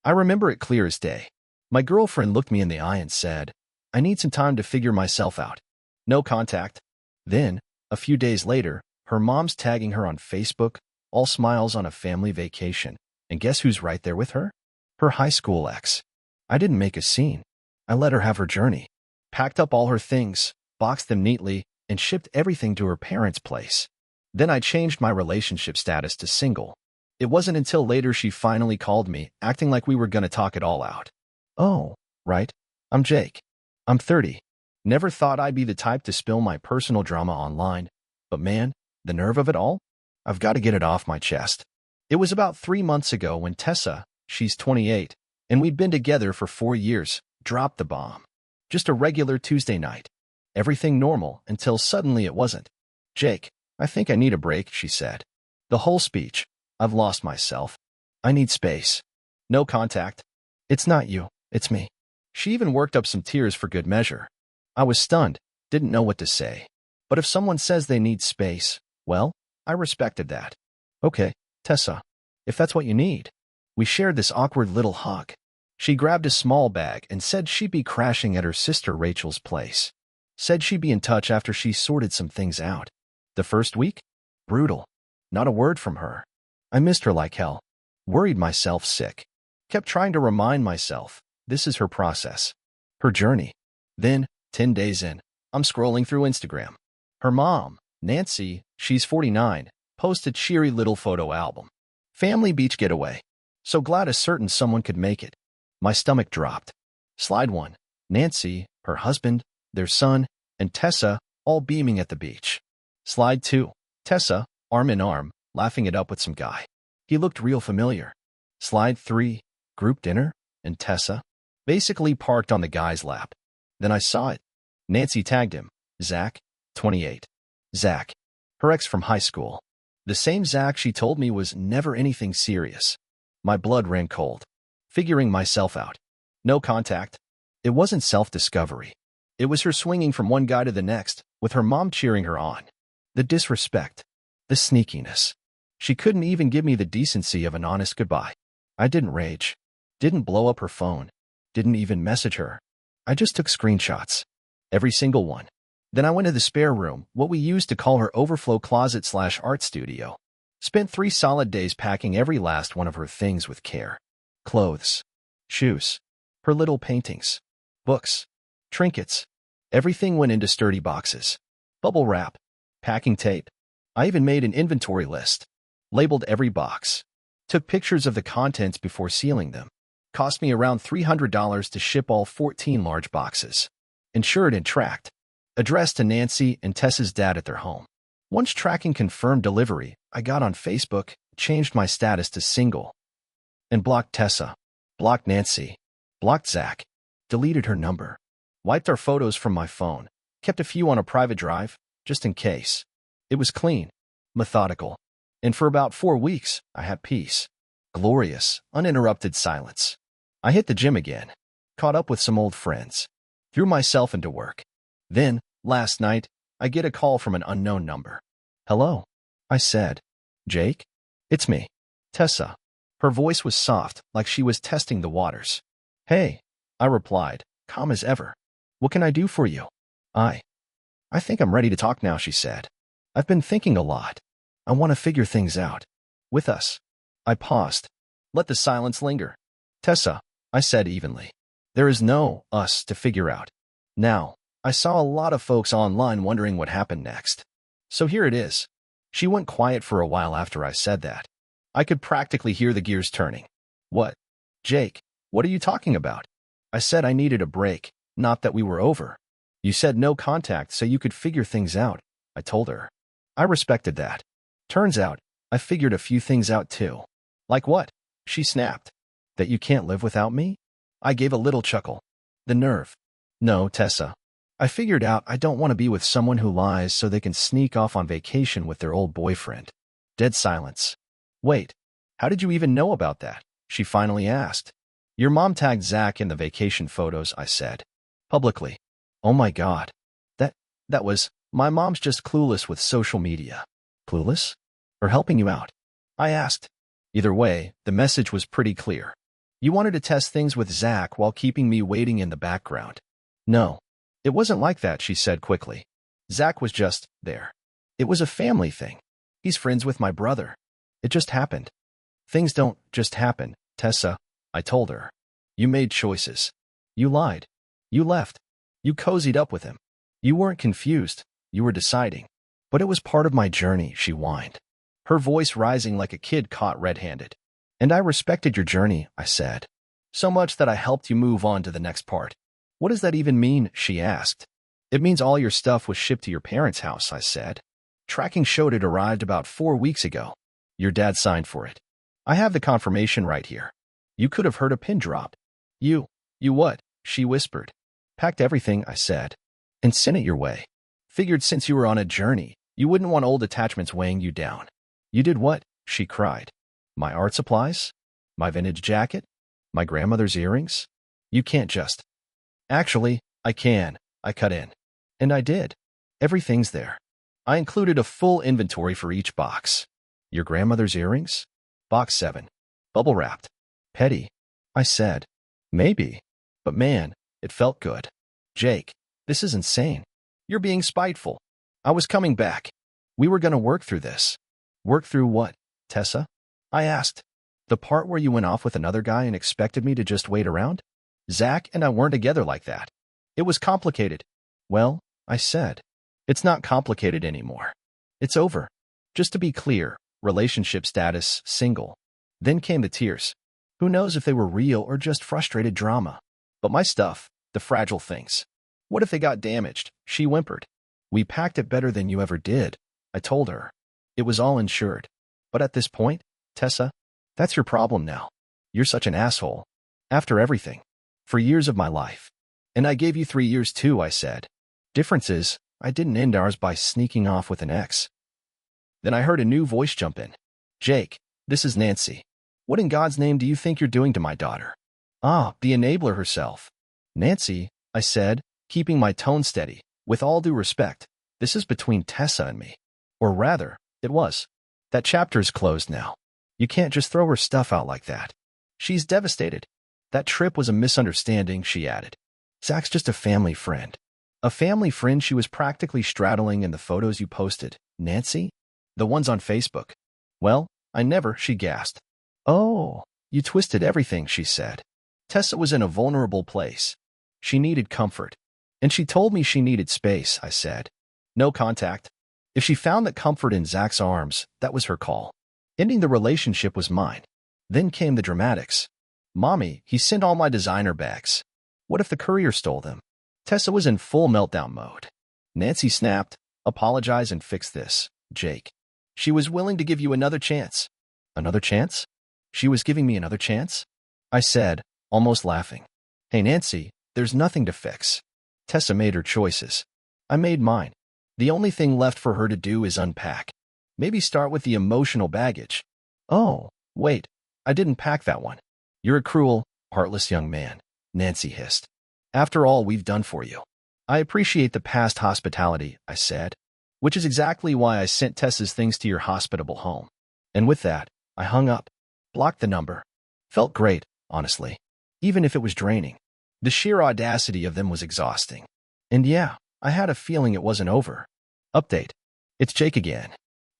I remember it clear as day. My girlfriend looked me in the eye and said, "I need some time to figure myself out. No contact." Then, a few days later, her mom's tagging her on Facebook, all smiles on a family vacation. And guess who's right there with her? Her high school ex. I didn't make a scene. I let her have her journey. Packed up all her things, boxed them neatly, and shipped everything to her parents' place. Then I changed my relationship status to single. It wasn't until later she finally called me, acting like we were gonna talk it all out. "Oh, right. I'm Jake. I'm 30. Never thought I'd be the type to spill my personal drama online. But man, the nerve of it all? I've got to get it off my chest." It was about 3 months ago when Tessa, she's 28, and we'd been together for 4 years, dropped the bomb. Just a regular Tuesday night. Everything normal until suddenly it wasn't. "Jake, I think I need a break," she said. The whole speech. "I've lost myself. I need space. No contact. It's not you, it's me." She even worked up some tears for good measure. I was stunned, didn't know what to say. But if someone says they need space, well, I respected that. "Okay, Tessa, if that's what you need." We shared this awkward little hug. She grabbed a small bag and said she'd be crashing at her sister Rachel's place. Said she'd be in touch after she sorted some things out. The first week? Brutal. Not a word from her. I missed her like hell. Worried myself sick. Kept trying to remind myself, this is her process. Her journey. Then, 10 days in, I'm scrolling through Instagram. Her mom, Nancy, she's 49, posted cheery little photo album. Family beach getaway. So glad a certain someone could make it. My stomach dropped. Slide 1. Nancy, her husband, their son, and Tessa, all beaming at the beach. Slide 2. Tessa, arm in arm, laughing it up with some guy. He looked real familiar. Slide 3. Group dinner, and Tessa, basically parked on the guy's lap. Then I saw it. Nancy tagged him. Zach, 28. Zach, her ex from high school. The same Zach she told me was never anything serious. My blood ran cold. Figuring myself out. No contact. It wasn't self-discovery. It was her swinging from one guy to the next, with her mom cheering her on. The disrespect. The sneakiness. She couldn't even give me the decency of an honest goodbye. I didn't rage. Didn't blow up her phone. Didn't even message her. I just took screenshots. Every single one. Then I went to the spare room, what we used to call her overflow closet/art studio. Spent 3 solid days packing every last one of her things with care. Clothes. Shoes. Her little paintings. Books. Trinkets. Everything went into sturdy boxes. Bubble wrap. Packing tape. I even made an inventory list. Labeled every box. Took pictures of the contents before sealing them. Cost me around $300 to ship all 14 large boxes. Insured and tracked. Addressed to Nancy and Tessa's dad at their home. Once tracking confirmed delivery, I got on Facebook, changed my status to single. And blocked Tessa. Blocked Nancy. Blocked Zach. Deleted her number. Wiped our photos from my phone. Kept a few on a private drive, just in case. It was clean. Methodical. And for about 4 weeks, I had peace. Glorious, uninterrupted silence. I hit the gym again. Caught up with some old friends. Threw myself into work. Then, last night, I get a call from an unknown number. "Hello," I said. "Jake? It's me. Tessa." Her voice was soft, like she was testing the waters. "Hey," I replied, calm as ever. "What can I do for you?" I think I'm ready to talk now," she said. "I've been thinking a lot. I want to figure things out. With us." I paused. Let the silence linger. "Tessa," I said evenly. "There is no us to figure out. Now, I saw a lot of folks online wondering what happened next. So here it is." She went quiet for a while after I said that. I could practically hear the gears turning. "What? Jake, what are you talking about?" I said I needed a break, not that we were over. "You said no contact so you could figure things out," I told her. I respected that. Turns out, I figured a few things out too. "Like what?" she snapped. "That you can't live without me?" I gave a little chuckle. The nerve. "No, Tessa. I figured out I don't want to be with someone who lies so they can sneak off on vacation with their old boyfriend." Dead silence. "Wait, how did you even know about that?" she finally asked. "Your mom tagged Zach in the vacation photos," I said. Publicly. "Oh my God. That was, my mom's just clueless with social media." "Clueless? Or helping you out?" I asked. Either way, the message was pretty clear. You wanted to test things with Zach while keeping me waiting in the background. No, it wasn't like that, she said quickly. Zach was just there. It was a family thing. He's friends with my brother. It just happened. Things don't just happen, Tessa, I told her. You made choices. You lied. You left. You cozied up with him. You weren't confused. You were deciding. But it was part of my journey, she whined, her voice rising like a kid caught red-handed. And I respected your journey, I said. So much that I helped you move on to the next part. What does that even mean, she asked. It means all your stuff was shipped to your parents' house, I said. Tracking showed it arrived about 4 weeks ago. Your dad signed for it. I have the confirmation right here. You could have heard a pin drop. You what? She whispered. Packed everything, I said. And sent it your way. Figured since you were on a journey, you wouldn't want old attachments weighing you down. You did what? She cried. My art supplies? My vintage jacket? My grandmother's earrings? You can't just. Actually, I can, I cut in. And I did. Everything's there. I included a full inventory for each box. Your grandmother's earrings? Box 7. Bubble wrapped. Petty. I said. Maybe. But man, it felt good. Jake, this is insane. You're being spiteful. I was coming back. We were going to work through this. Work through what, Tessa? I asked. The part where you went off with another guy and expected me to just wait around? Zach and I weren't together like that. It was complicated. Well, I said. It's not complicated anymore. It's over. Just to be clear, relationship status, single. Then came the tears. Who knows if they were real or just frustrated drama? But my stuff, the fragile things. What if they got damaged? She whimpered. We packed it better than you ever did, I told her. It was all insured. But at this point, Tessa, that's your problem now. You're such an asshole. After everything. For years of my life. And I gave you 3 years too, I said. Difference is, I didn't end ours by sneaking off with an ex. Then I heard a new voice jump in. Jake, this is Nancy. What in God's name do you think you're doing to my daughter? Ah, the enabler herself. Nancy, I said, keeping my tone steady. With all due respect, this is between Tessa and me. Or rather, it was. That chapter's closed now. You can't just throw her stuff out like that. She's devastated. That trip was a misunderstanding, she added. Zach's just a family friend. A family friend she was practically straddling in the photos you posted. Nancy? The ones on Facebook. Well, I never, she gasped. Oh, you twisted everything, she said. Tessa was in a vulnerable place. She needed comfort. And she told me she needed space, I said. No contact. If she found that comfort in Zach's arms, that was her call. Ending the relationship was mine. Then came the dramatics. Mommy, he sent all my designer bags. What if the courier stole them? Tessa was in full meltdown mode. Nancy snapped, apologize and fix this, Jake. She was willing to give you another chance. Another chance? She was giving me another chance? I said, almost laughing. Hey Nancy, there's nothing to fix. Tessa made her choices. I made mine. The only thing left for her to do is unpack. Maybe start with the emotional baggage. Oh, wait, I didn't pack that one. You're a cruel, heartless young man, Nancy hissed. After all we've done for you. I appreciate the past hospitality, I said, which is exactly why I sent Tessa's things to your hospitable home. And with that, I hung up, blocked the number. Felt great, honestly, even if it was draining. The sheer audacity of them was exhausting. And yeah, I had a feeling it wasn't over. Update. It's Jake again.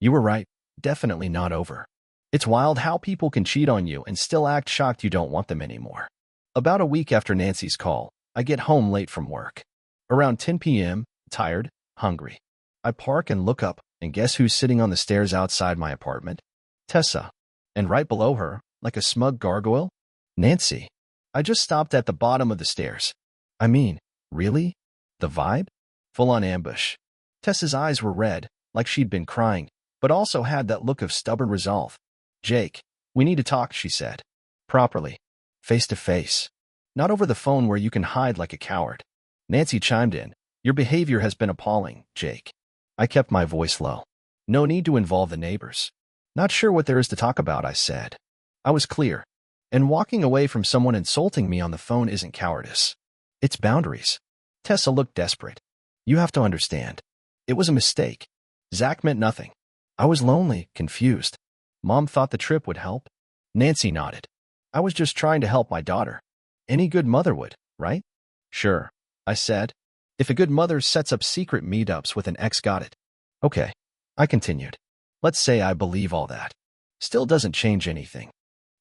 You were right, definitely not over. It's wild how people can cheat on you and still act shocked you don't want them anymore. About a week after Nancy's call, I get home late from work. Around 10 p.m., tired, hungry. I park and look up, and guess who's sitting on the stairs outside my apartment? Tessa. And right below her, like a smug gargoyle? Nancy. I just stopped at the bottom of the stairs. I mean, really? The vibe? Full-on ambush. Tessa's eyes were red, like she'd been crying, but also had that look of stubborn resolve. Jake, we need to talk, she said. Properly. Face to face. Not over the phone where you can hide like a coward. Nancy chimed in. Your behavior has been appalling, Jake. I kept my voice low. No need to involve the neighbors. Not sure what there is to talk about, I said. I was clear. And walking away from someone insulting me on the phone isn't cowardice. It's boundaries. Tessa looked desperate. You have to understand. It was a mistake. Zach meant nothing. I was lonely, confused. Mom thought the trip would help. Nancy nodded. I was just trying to help my daughter. Any good mother would, right? Sure, I said. If a good mother sets up secret meetups with an ex, got it. Okay, I continued. Let's say I believe all that. Still doesn't change anything.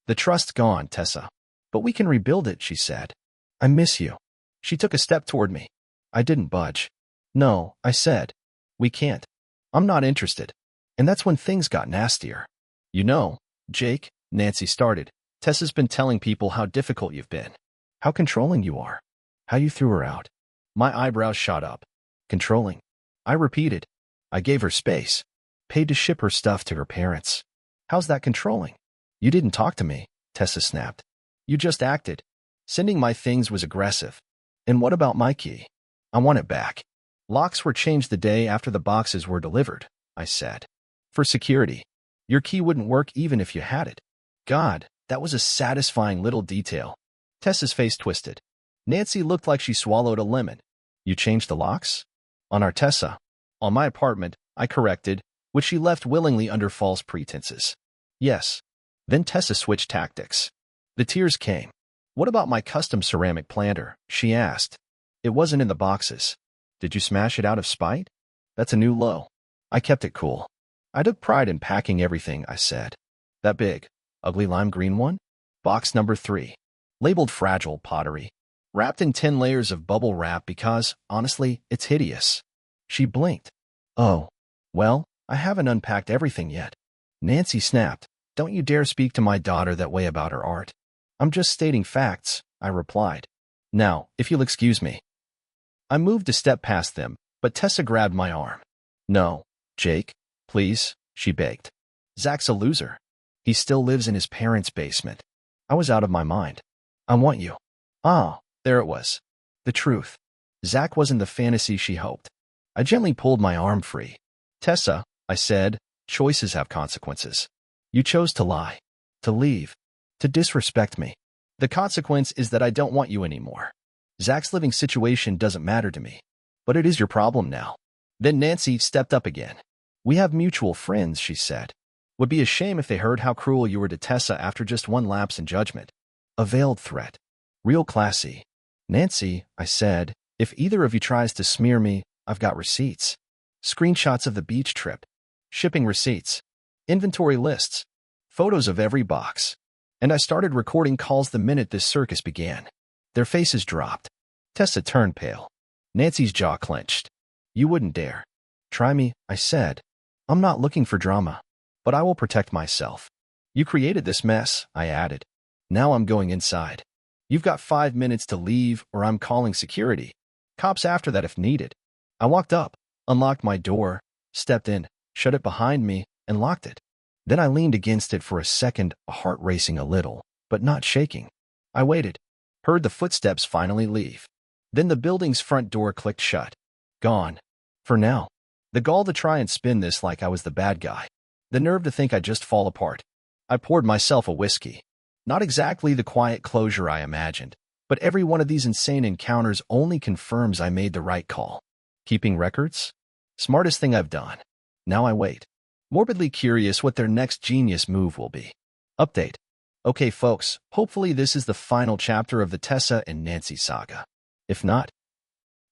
The trust's gone, Tessa. But we can rebuild it, she said. I miss you. She took a step toward me. I didn't budge. No, I said. We can't. I'm not interested. And that's when things got nastier. You know, Jake, Nancy started, Tessa's been telling people how difficult you've been. How controlling you are. How you threw her out. My eyebrows shot up. Controlling. I repeated. I gave her space. Paid to ship her stuff to her parents. How's that controlling? You didn't talk to me, Tessa snapped. You just acted. Sending my things was aggressive. And what about my key? I want it back. Locks were changed the day after the boxes were delivered, I said. For security. Your key wouldn't work even if you had it. God, that was a satisfying little detail. Tessa's face twisted. Nancy looked like she swallowed a lemon. You changed the locks? On our Tessa. On my apartment, I corrected, which she left willingly under false pretenses. Yes. Then Tessa switched tactics. The tears came. What about my custom ceramic planter? She asked. It wasn't in the boxes. Did you smash it out of spite? That's a new low. I kept it cool. I took pride in packing everything, I said. That big, ugly lime green one? Box number 3. Labeled fragile pottery. Wrapped in 10 layers of bubble wrap because, honestly, it's hideous. She blinked. Oh, well, I haven't unpacked everything yet. Nancy snapped. Don't you dare speak to my daughter that way about her art. I'm just stating facts, I replied. Now, if you'll excuse me. I moved a step past them, but Tessa grabbed my arm. No, Jake, please, she begged. Zach's a loser. He still lives in his parents' basement. I was out of my mind. I want you. Ah, there it was. The truth. Zach wasn't the fantasy she hoped. I gently pulled my arm free. Tessa, I said, choices have consequences. You chose to lie, to leave, to disrespect me. The consequence is that I don't want you anymore. Zach's living situation doesn't matter to me, but it is your problem now. Then Nancy stepped up again. We have mutual friends, she said. Would be a shame if they heard how cruel you were to Tessa after just one lapse in judgment. A veiled threat. Real classy. Nancy, I said, if either of you tries to smear me, I've got receipts. Screenshots of the beach trip. Shipping receipts. Inventory lists. Photos of every box. And I started recording calls the minute this circus began. Their faces dropped. Tessa turned pale. Nancy's jaw clenched. You wouldn't dare. Try me, I said. I'm not looking for drama, but I will protect myself. You created this mess, I added. Now I'm going inside. You've got 5 minutes to leave or I'm calling security. Cops after that if needed. I walked up, unlocked my door, stepped in, shut it behind me, and locked it. Then I leaned against it for a second, heart racing a little, but not shaking. I waited, heard the footsteps finally leave. Then the building's front door clicked shut. Gone. For now. The gall to try and spin this like I was the bad guy. The nerve to think I'd just fall apart. I poured myself a whiskey. Not exactly the quiet closure I imagined, but every one of these insane encounters only confirms I made the right call. Keeping records? Smartest thing I've done. Now I wait. Morbidly curious what their next genius move will be. Update. Okay, folks, hopefully this is the final chapter of the Tessa and Nancy saga. If not,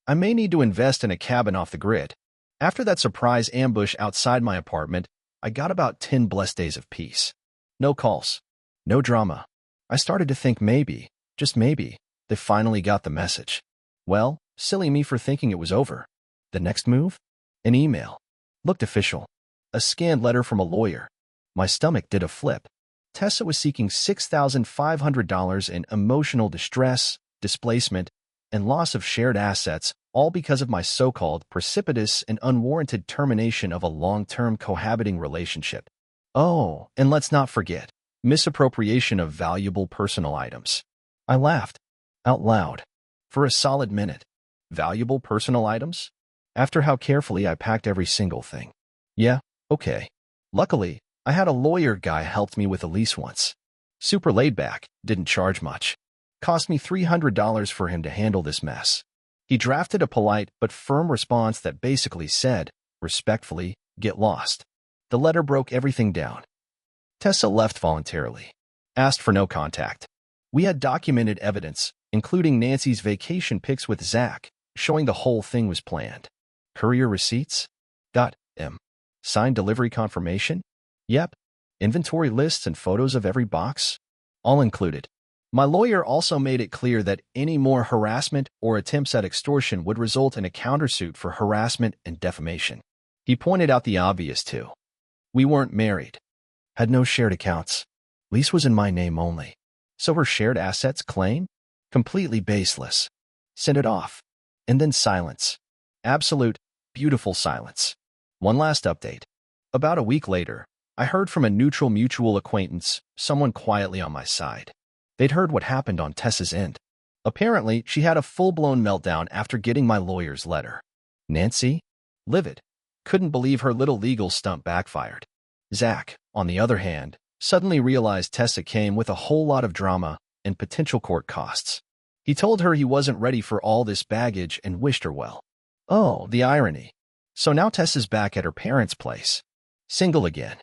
I may need to invest in a cabin off the grid. After that surprise ambush outside my apartment, I got about 10 blessed days of peace. No calls. No drama. I started to think maybe, just maybe, they finally got the message. Well, silly me for thinking it was over. The next move? An email. Looked official. A scanned letter from a lawyer. My stomach did a flip. Tessa was seeking $6,500 in emotional distress, displacement, and loss of shared assets, all because of my so-called precipitous and unwarranted termination of a long-term cohabiting relationship. Oh, and let's not forget, misappropriation of valuable personal items. I laughed. Out loud. For a solid minute. Valuable personal items? After how carefully I packed every single thing. Yeah, okay. Luckily, I had a lawyer guy helped me with a lease once. Super laid back, didn't charge much. Cost me $300 for him to handle this mess. He drafted a polite but firm response that basically said, respectfully, get lost. The letter broke everything down. Tessa left voluntarily. Asked for no contact. We had documented evidence, including Nancy's vacation pics with Zach, showing the whole thing was planned. Courier receipts? Signed delivery confirmation? Yep. Inventory lists and photos of every box? All included. My lawyer also made it clear that any more harassment or attempts at extortion would result in a countersuit for harassment and defamation. He pointed out the obvious too. We weren't married. Had no shared accounts. Lease was in my name only. So her shared assets claim? Completely baseless. Send it off. And then silence. Absolute, beautiful silence. One last update. About a week later, I heard from a neutral mutual acquaintance, someone quietly on my side. They'd heard what happened on Tessa's end. Apparently, she had a full-blown meltdown after getting my lawyer's letter. Nancy? Livid. Couldn't believe her little legal stunt backfired. Zach, on the other hand, suddenly realized Tessa came with a whole lot of drama and potential court costs. He told her he wasn't ready for all this baggage and wished her well. Oh, the irony. So now Tessa's back at her parents' place. Single again.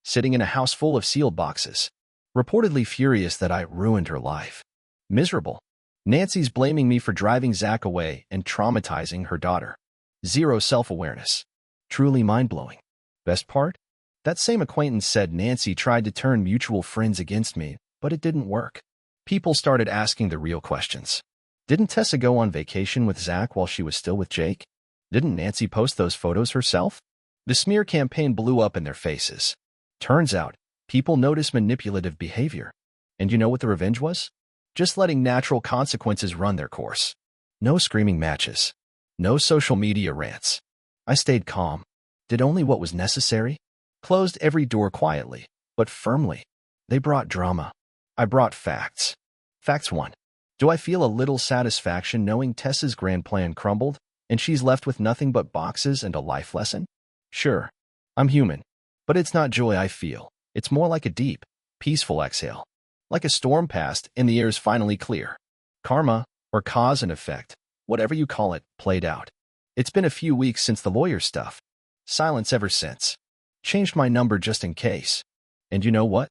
Sitting in a house full of sealed boxes. Reportedly furious that I ruined her life. Miserable. Nancy's blaming me for driving Zach away and traumatizing her daughter. Zero self-awareness. Truly mind-blowing. Best part? That same acquaintance said Nancy tried to turn mutual friends against me, but it didn't work. People started asking the real questions. Didn't Tessa go on vacation with Zach while she was still with Jake? Didn't Nancy post those photos herself? The smear campaign blew up in their faces. Turns out, people notice manipulative behavior. And you know what the revenge was? Just letting natural consequences run their course. No screaming matches. No social media rants. I stayed calm. Did only what was necessary. Closed every door quietly, but firmly. They brought drama. I brought facts. Facts 1. Do I feel a little satisfaction knowing Tessa's grand plan crumbled, and she's left with nothing but boxes and a life lesson? Sure. I'm human. But it's not joy I feel. It's more like a deep, peaceful exhale. Like a storm passed and the air is finally clear. Karma, or cause and effect, whatever you call it, played out. It's been a few weeks since the lawyer stuff. Silence ever since. Changed my number just in case. And you know what?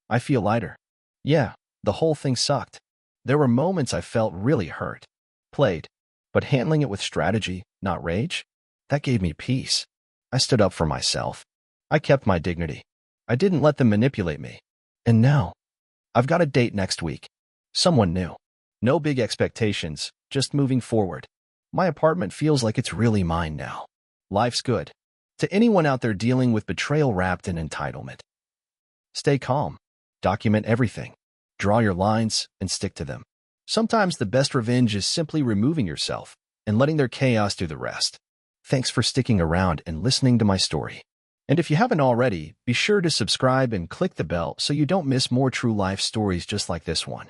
I feel lighter. Yeah, the whole thing sucked. There were moments I felt really hurt. Played. But handling it with strategy, not rage, that gave me peace. I stood up for myself. I kept my dignity. I didn't let them manipulate me. And now, I've got a date next week. Someone new. No big expectations, just moving forward. My apartment feels like it's really mine now. Life's good. To anyone out there dealing with betrayal wrapped in entitlement, stay calm. Document everything. Draw your lines and stick to them. Sometimes the best revenge is simply removing yourself and letting their chaos do the rest. Thanks for sticking around and listening to my story. And if you haven't already, be sure to subscribe and click the bell so you don't miss more true life stories just like this one.